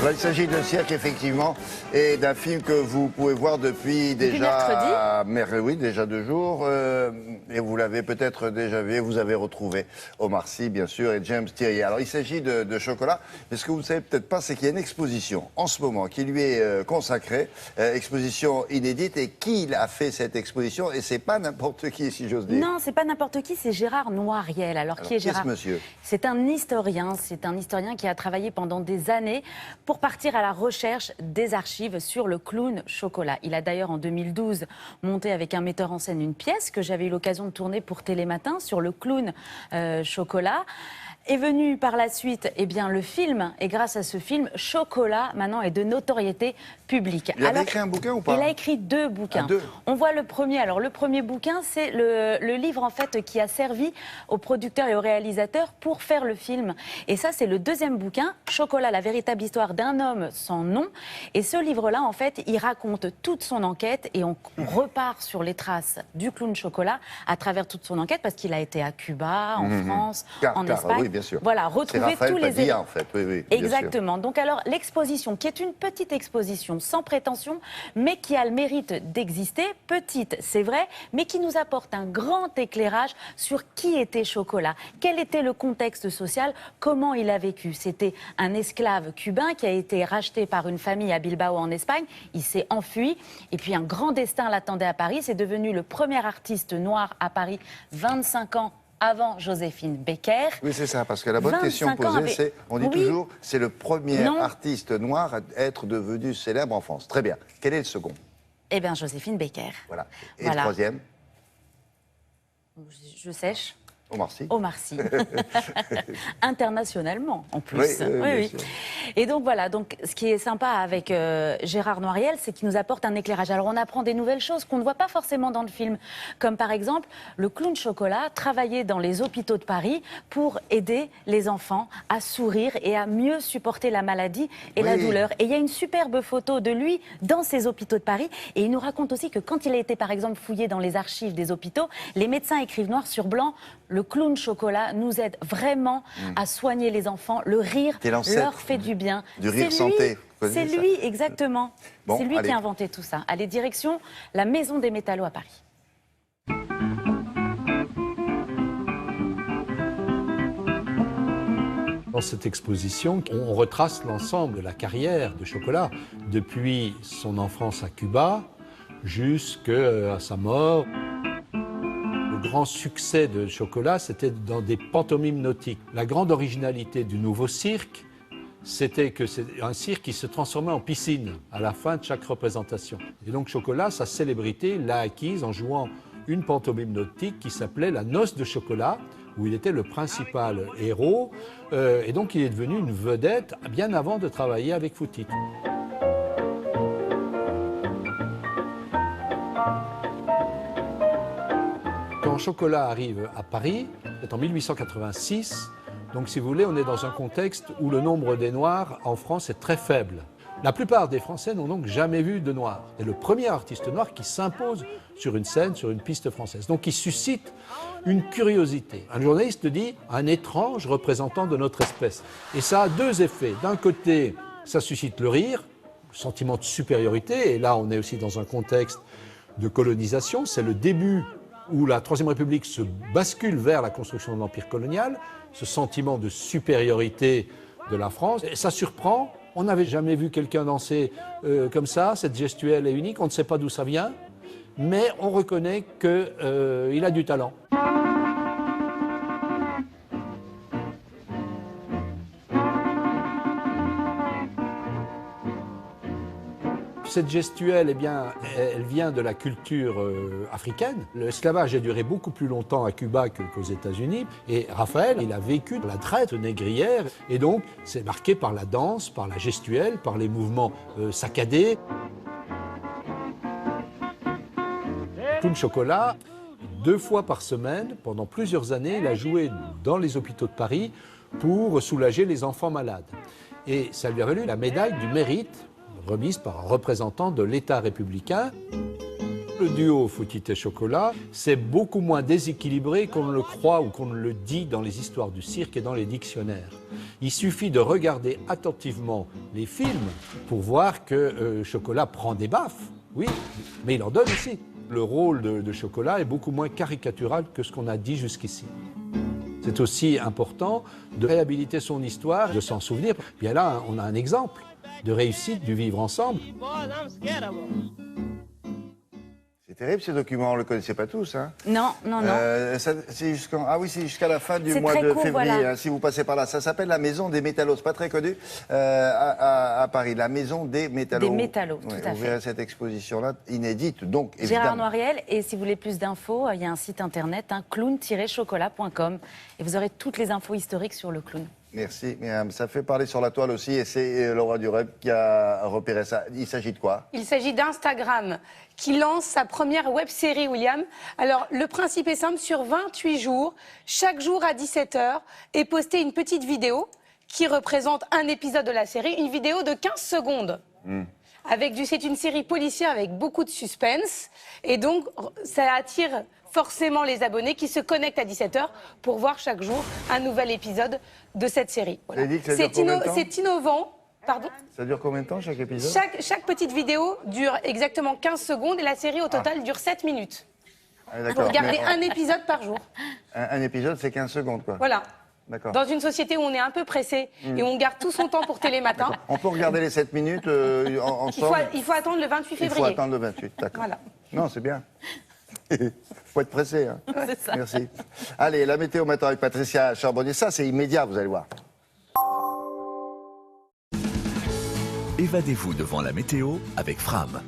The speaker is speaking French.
Là, il s'agit de cirque, effectivement, et d'un film que vous pouvez voir depuis déjà... Oui, déjà 2 jours. Et vous l'avez peut-être déjà vu, et vous avez retrouvé Omar Sy, bien sûr, et James Thierry. Alors, il s'agit de Chocolat. Mais ce que vous ne savez peut-être pas, c'est qu'il y a une exposition en ce moment qui lui est consacrée, exposition inédite. Et qui a fait cette exposition? Et c'est pas n'importe qui, si j'ose dire. Non, c'est pas n'importe qui, c'est Gérard Noiriel. Alors qui est Gérard? Monsieur? C'est un historien qui a travaillé pendant des années pour partir à la recherche des archives sur le clown Chocolat. Il a d'ailleurs en 2012 monté avec un metteur en scène une pièce que j'avais eu l'occasion de tourner pour Télématin sur le clown Chocolat. Est venu par la suite le film, et grâce à ce film, Chocolat maintenant est de notoriété publique. Il a écrit un bouquin ou pas? Il a écrit 2 bouquins. 2. On voit le premier. Alors le premier bouquin, c'est le livre en fait qui a servi aux producteurs et aux réalisateurs pour faire le film. Et ça, c'est le deuxième bouquin, Chocolat, la véritable histoire d'un homme sans nom. Et ce livre-là, en fait, il raconte toute son enquête et on repart sur les traces du clown Chocolat à travers toute son enquête parce qu'il a été à Cuba, en France, en Espagne. Oui, bien sûr. Voilà, retrouver tous les éléments. En fait. Oui, exactement. Donc alors, l'exposition, qui est une petite exposition sans prétention, mais qui a le mérite d'exister, petite, c'est vrai, mais qui nous apporte un grand éclairage sur qui était Chocolat, quel était le contexte social, comment il a vécu. C'était un esclave cubain qui a été racheté par une famille à Bilbao en Espagne, il s'est enfui, et puis un grand destin l'attendait à Paris, c'est devenu le premier artiste noir à Paris, 25 ans avant Joséphine Baker. Oui, c'est ça, parce que la bonne question posée, c'est, on dit toujours, c'est le premier artiste noir à être devenu célèbre en France. Très bien. Quel est le second? Eh bien, Joséphine Baker. Voilà. Et le troisième? Je sèche. Omar Sy. Omar Sy. Internationalement, en plus. Oui. Et donc voilà, donc, ce qui est sympa avec Gérard Noiriel, c'est qu'il nous apporte un éclairage. Alors on apprend des nouvelles choses qu'on ne voit pas forcément dans le film. Comme par exemple, le clown Chocolat travaillait dans les hôpitaux de Paris pour aider les enfants à sourire et à mieux supporter la maladie et la douleur. Et il y a une superbe photo de lui dans ces hôpitaux de Paris. Et il nous raconte aussi que quand il a été par exemple fouillé dans les archives des hôpitaux, les médecins écrivent noir sur blanc, le clown Chocolat nous aide vraiment à soigner les enfants. Le rire leur fait du bien. Du rire santé. C'est lui, exactement. Bon, c'est lui qui a inventé tout ça. Allez, direction la Maison des Métallos à Paris. Dans cette exposition, on retrace l'ensemble de la carrière de Chocolat, depuis son enfance à Cuba jusqu'à sa mort. Le grand succès de Chocolat, c'était dans des pantomimes nautiques. La grande originalité du nouveau cirque, c'était que c'est un cirque qui se transformait en piscine à la fin de chaque représentation. Et donc Chocolat, sa célébrité, l'a acquise en jouant une pantomime nautique qui s'appelait La Noce de Chocolat, où il était le principal héros. Et donc il est devenu une vedette bien avant de travailler avec Foutit. Quand Chocolat arrive à Paris, c'est en 1886, donc si vous voulez, on est dans un contexte où le nombre des Noirs en France est très faible. La plupart des Français n'ont donc jamais vu de Noirs. C'est le premier artiste noir qui s'impose sur une scène, sur une piste française. Donc il suscite une curiosité. Un journaliste dit « un étrange représentant de notre espèce ». Et ça a 2 effets. D'un côté, ça suscite le rire, le sentiment de supériorité, et là on est aussi dans un contexte de colonisation, c'est le début où la Troisième République se bascule vers la construction de l'empire colonial, ce sentiment de supériorité de la France. Et ça surprend, on n'avait jamais vu quelqu'un danser comme ça, cette gestuelle est unique, on ne sait pas d'où ça vient, mais on reconnaît qu'il a du talent. Cette gestuelle, eh bien, elle vient de la culture africaine. L'esclavage a duré beaucoup plus longtemps à Cuba qu'aux États-Unis. Et Raphaël, il a vécu la traite négrière. Et donc, c'est marqué par la danse, par la gestuelle, par les mouvements saccadés. Clown Chocolat, 2 fois par semaine, pendant plusieurs années, il a joué dans les hôpitaux de Paris pour soulager les enfants malades. Et ça lui a valu la médaille du mérite, remise par un représentant de l'État républicain. le duo Foutit et Chocolat, c'est beaucoup moins déséquilibré qu'on ne le croit ou qu'on ne le dit dans les histoires du cirque et dans les dictionnaires. Il suffit de regarder attentivement les films pour voir que Chocolat prend des baffes, oui, mais il en donne aussi. Le rôle de Chocolat est beaucoup moins caricatural que ce qu'on a dit jusqu'ici. C'est aussi important de réhabiliter son histoire, de s'en souvenir. Bien là, on a un exemple de réussite du vivre ensemble. C'est terrible ces documents, on ne le connaissait pas tous. Hein. Non. C'est jusqu'à la fin du C'est mois très de court, février, voilà. hein, si vous passez par là. Ça s'appelle la Maison des Métallos, pas très connu, à Paris. La Maison des Métallos. Des Métallos, tout à fait. Vous verrez cette exposition-là, inédite, donc évidemment. Gérard Noiriel, et si vous voulez plus d'infos, il y a un site internet, clown-chocolat.com, et vous aurez toutes les infos historiques sur le clown. Merci, Myriam. Ça fait parler sur la toile aussi, et c'est Laura Dureb qui a repéré ça. Il s'agit de quoi? Il s'agit d'Instagram, qui lance sa première web-série, William. Alors, le principe est simple, sur 28 jours, chaque jour à 17h, est postée une petite vidéo qui représente un épisode de la série, une vidéo de 15 secondes. C'est une série policière avec beaucoup de suspense, et donc ça attire forcément les abonnés qui se connectent à 17h pour voir chaque jour un nouvel épisode de cette série. Voilà. C'est innovant. Pardon ? Ça dure combien de temps chaque épisode? Chaque petite vidéo dure exactement 15 secondes et la série au total dure 7 minutes. Vous regardez un épisode par jour. Un épisode, c'est 15 secondes, quoi. Voilà. D'accord. Dans une société où on est un peu pressé et on garde tout son temps pour Télématin. On peut regarder les 7 minutes ensemble. Il faut attendre le 28 février. Il faut attendre le 28, d'accord. Voilà. Non, c'est bien. Faut être pressé. Hein. C'est ça. Merci. Allez, la météo maintenant avec Patricia Charbonnier. Ça, c'est immédiat, vous allez voir. Évadez-vous devant la météo avec Fram.